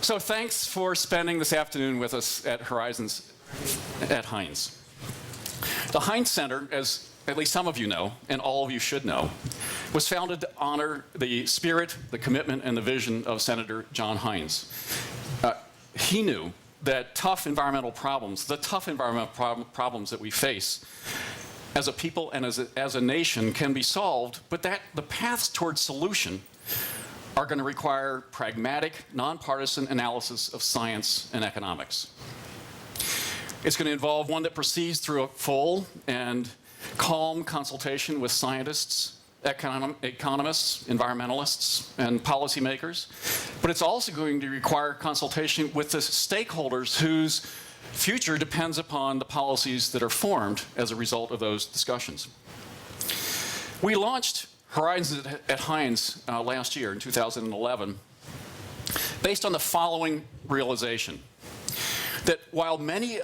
So thanks for spending this afternoon with us at Horizons at Heinz. The Heinz Center, as at least some of you know, and all of you should know, was founded to honor the spirit, the commitment, and the vision of Senator John Heinz. He knew that tough environmental problems, the tough environmental problems that we face as a people and as a nation can be solved, but that the paths towards solution are going to require pragmatic, nonpartisan analysis of science and economics. It's going to involve one that proceeds through a full and calm consultation with scientists, economists, environmentalists, and policymakers. But it's also going to require consultation with the stakeholders whose future depends upon the policies that are formed as a result of those discussions. We launched Horizons at Heinz last year in 2011 based on the following realization, that while many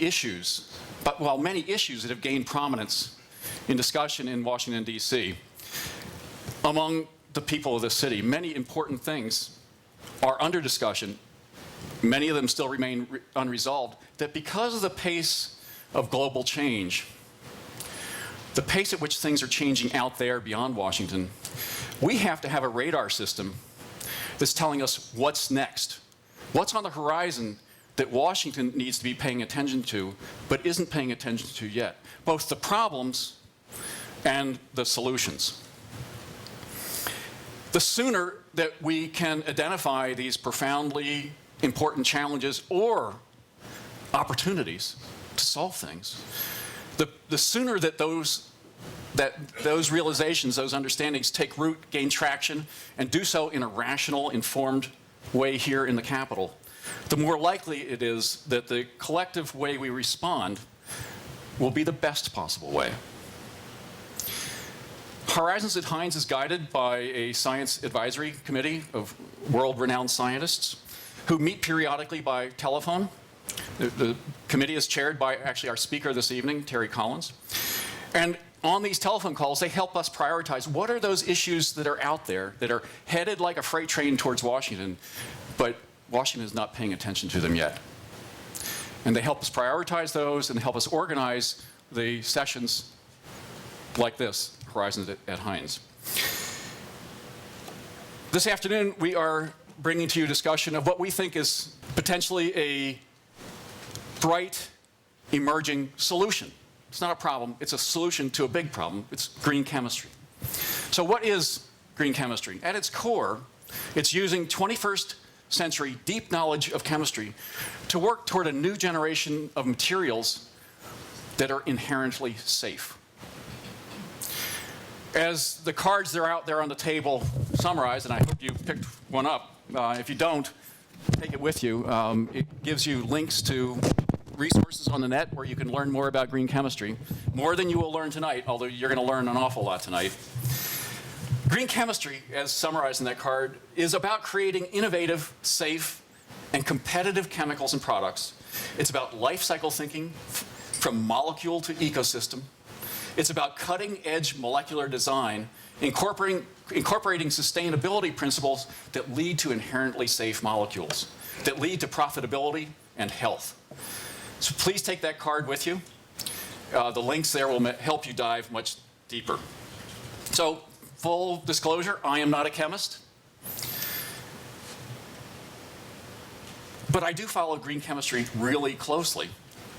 issues that have gained prominence in discussion in Washington, D.C., among the people of the city, many important things are under discussion. Many of them still remain unresolved, that because of the pace of global change, the pace at which things are changing out there beyond Washington, we have to have a radar system that's telling us what's next, what's on the horizon that Washington needs to be paying attention to, but isn't paying attention to yet, both the problems and the solutions. The sooner that we can identify these profoundly important challenges or opportunities to solve things, the sooner that those realizations, those understandings take root, gain traction, and do so in a rational, informed way here in the Capitol, the more likely it is that the collective way we respond will be the best possible way. Horizons at Heinz is guided by a science advisory committee of world-renowned scientists who meet periodically by telephone. The committee is chaired by actually our speaker this evening, Terry Collins. And on these telephone calls, they help us prioritize what are those issues that are out there that are headed like a freight train towards Washington, but Washington is not paying attention to them yet. And they help us prioritize those and help us organize the sessions like this, Horizons at Heinz. This afternoon, we are bringing to you a discussion of what we think is potentially a bright, emerging solution. It's not a problem, it's a solution to a big problem. It's green chemistry. So what is green chemistry? At its core, it's using 21st century deep knowledge of chemistry to work toward a new generation of materials that are inherently safe. As the cards that are out there on the table summarize, and I hope you picked one up. If you don't, take it with you. It gives you links to resources on the net where you can learn more about green chemistry, more than you will learn tonight, although you're going to learn an awful lot tonight. Green chemistry, as summarized in that card, is about creating innovative, safe, and competitive chemicals and products. It's about life cycle thinking from molecule to ecosystem. It's about cutting-edge molecular design, incorporating sustainability principles that lead to inherently safe molecules, that lead to profitability and health. So please take that card with you. The links there will help you dive much deeper. So, full disclosure, I am not a chemist. But I do follow green chemistry really closely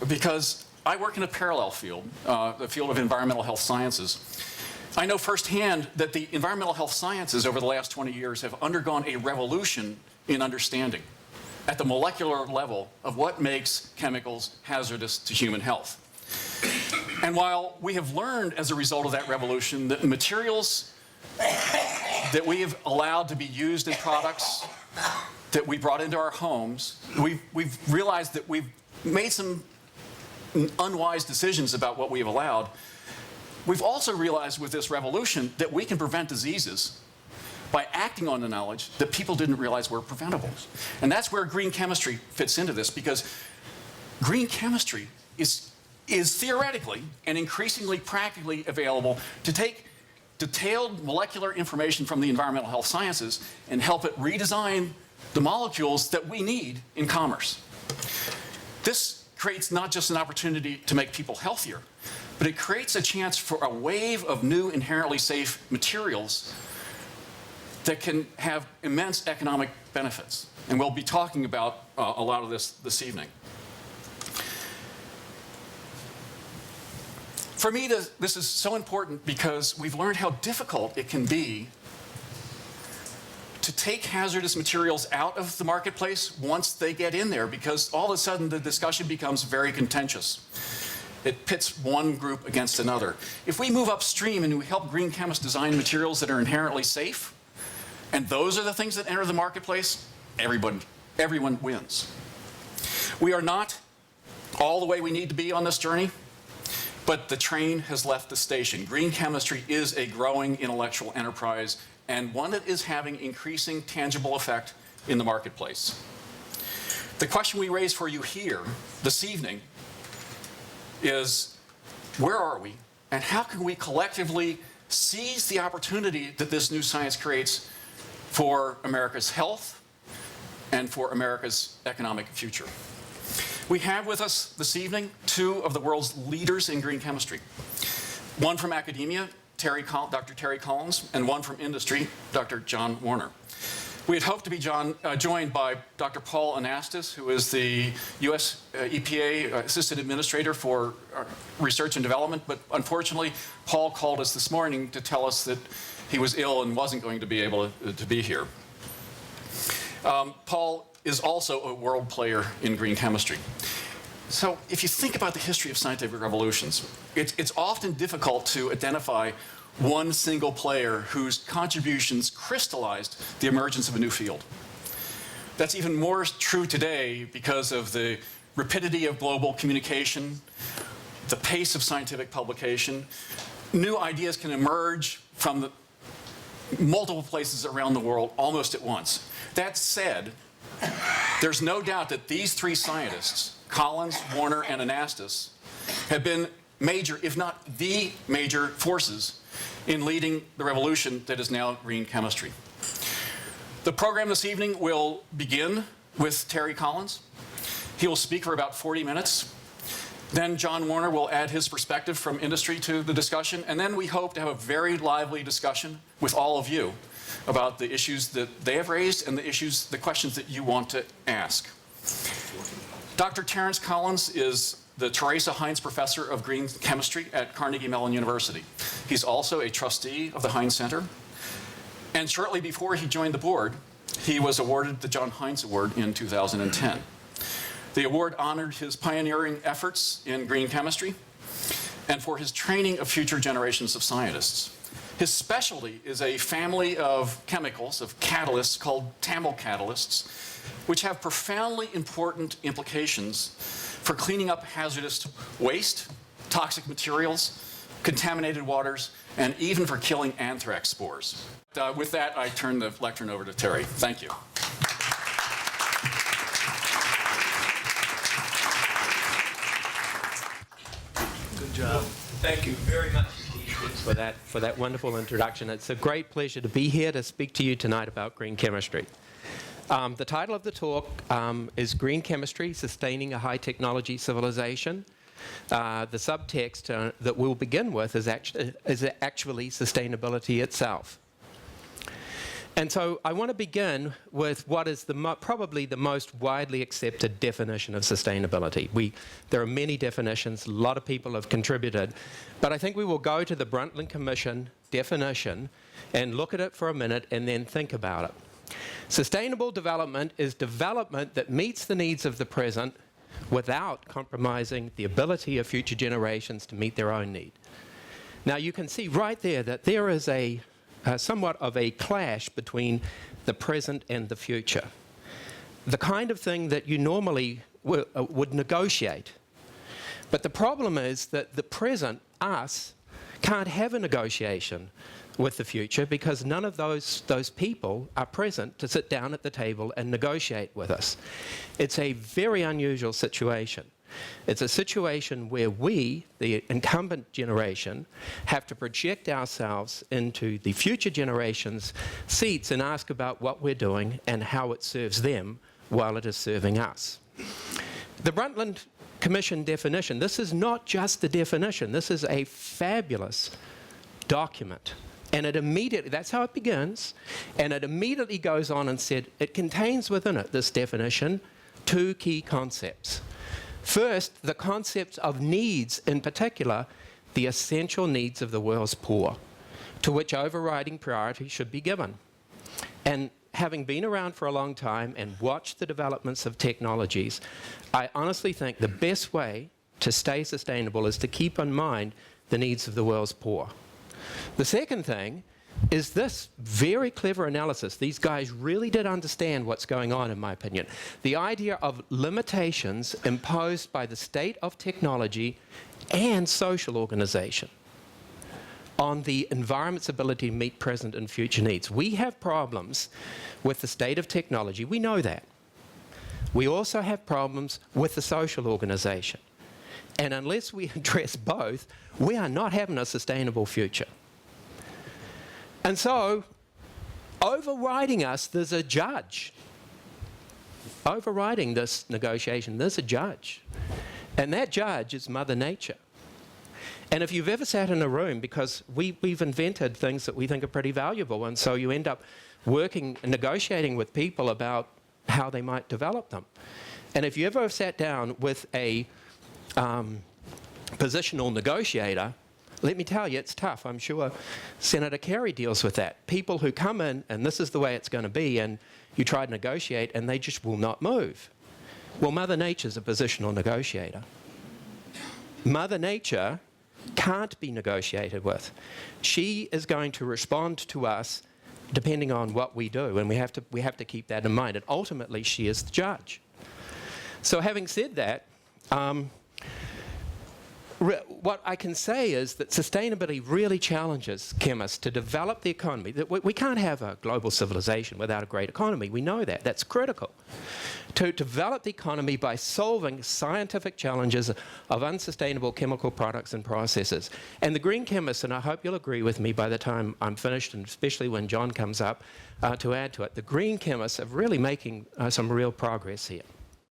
because I work in a parallel field, the field of environmental health sciences. I know firsthand that the environmental health sciences over the last 20 years have undergone a revolution in understanding at the molecular level of what makes chemicals hazardous to human health. And while we have learned as a result of that revolution that materials that we have allowed to be used in products that we brought into our homes, we've realized that we've made some unwise decisions about what we have allowed. We've also realized with this revolution that we can prevent diseases by acting on the knowledge that people didn't realize were preventable. And that's where green chemistry fits into this, because green chemistry is theoretically and increasingly practically available to take detailed molecular information from the environmental health sciences and help it redesign the molecules that we need in commerce. This creates not just an opportunity to make people healthier, but it creates a chance for a wave of new inherently safe materials that can have immense economic benefits. And we'll be talking about a lot of this evening. For me, this is so important because we've learned how difficult it can be to take hazardous materials out of the marketplace once they get in there, because all of a sudden the discussion becomes very contentious. It pits one group against another. If we move upstream and we help green chemists design materials that are inherently safe, and those are the things that enter the marketplace, everyone wins. We are not all the way we need to be on this journey, but the train has left the station. Green chemistry is a growing intellectual enterprise, and one that is having increasing tangible effect in the marketplace. The question we raise for you here this evening is, where are we, and how can we collectively seize the opportunity that this new science creates for America's health and for America's economic future? We have with us this evening two of the world's leaders in green chemistry. One from academia, Dr. Terry Collins, and one from industry, Dr. John Warner. We had hoped to be joined by Dr. Paul Anastas, who is the US EPA Assistant Administrator for Research and Development, but unfortunately, Paul called us this morning to tell us that he was ill and wasn't going to be able to be here. Paul is also a world player in green chemistry. So if you think about the history of scientific revolutions, it's often difficult to identify one single player whose contributions crystallized the emergence of a new field. That's even more true today because of the rapidity of global communication, the pace of scientific publication. New ideas can emerge from the multiple places around the world almost at once. That said, there's no doubt that these three scientists, Collins, Warner, and Anastas, have been major, if not the major forces in leading the revolution that is now green chemistry. The program this evening will begin with Terry Collins. He will speak for about 40 minutes. Then John Warner will add his perspective from industry to the discussion, and then we hope to have a very lively discussion with all of you about the issues that they have raised and the questions that you want to ask. Dr. Terrence Collins is the Teresa Heinz Professor of Green Chemistry at Carnegie Mellon University. He's also a trustee of the Heinz Center. And shortly before he joined the board, he was awarded the John Heinz Award in 2010. The award honored his pioneering efforts in green chemistry and for his training of future generations of scientists. His specialty is a family of chemicals, of catalysts called TAML catalysts, which have profoundly important implications for cleaning up hazardous waste, toxic materials, contaminated waters, and even for killing anthrax spores. With that, I turn the lectern over to Terry. Thank you. Good job. Thank you very much for that wonderful introduction. It's a great pleasure to be here to speak to you tonight about green chemistry. The title of the talk is Green Chemistry, Sustaining a High-Technology Civilization. The subtext that we'll begin with is actually sustainability itself. And so I want to begin with what is probably the most widely accepted definition of sustainability. There are many definitions, a lot of people have contributed, but I think we will go to the Brundtland Commission definition and look at it for a minute and then think about it. Sustainable development is development that meets the needs of the present without compromising the ability of future generations to meet their own need. Now you can see right there that there is somewhat of a clash between the present and the future. The kind of thing that you normally would negotiate. But the problem is that the present, us, can't have a negotiation with the future because none of those people are present to sit down at the table and negotiate with us. It's a very unusual situation. It's a situation where we, the incumbent generation, have to project ourselves into the future generation's seats and ask about what we're doing and how it serves them while it is serving us. The Brundtland Commission definition, this is not just the definition, this is a fabulous document. And it immediately, that's how it begins, and it immediately goes on and said it contains within it, this definition, two key concepts. First, the concepts of needs, in particular, the essential needs of the world's poor, to which overriding priority should be given. And having been around for a long time and watched the developments of technologies, I honestly think the best way to stay sustainable is to keep in mind the needs of the world's poor. The second thing is this very clever analysis. These guys really did understand what's going on, in my opinion. The idea of limitations imposed by the state of technology and social organization on the environment's ability to meet present and future needs. We have problems with the state of technology. We know that. We also have problems with the social organization. And unless we address both, we are not having a sustainable future. And so, overriding us, there's a judge. Overriding this negotiation, there's a judge. And that judge is Mother Nature. And if you've ever sat in a room, because we've invented things that we think are pretty valuable, and so you end up working and negotiating with people about how they might develop them. And if you ever sat down with a positional negotiator, let me tell you, it's tough. I'm sure Senator Kerry deals with that. People who come in, and this is the way it's going to be, and you try to negotiate, and they just will not move. Well, Mother Nature's a positional negotiator. Mother Nature can't be negotiated with. She is going to respond to us depending on what we do, and we have to keep that in mind. And ultimately, she is the judge. So having said that, what I can say is that sustainability really challenges chemists to develop the economy. We can't have a global civilization without a great economy. We know that. That's critical. To develop the economy by solving scientific challenges of unsustainable chemical products and processes. And the green chemists, and I hope you'll agree with me by the time I'm finished, and especially when John comes up to add to it, the green chemists are really making some real progress here.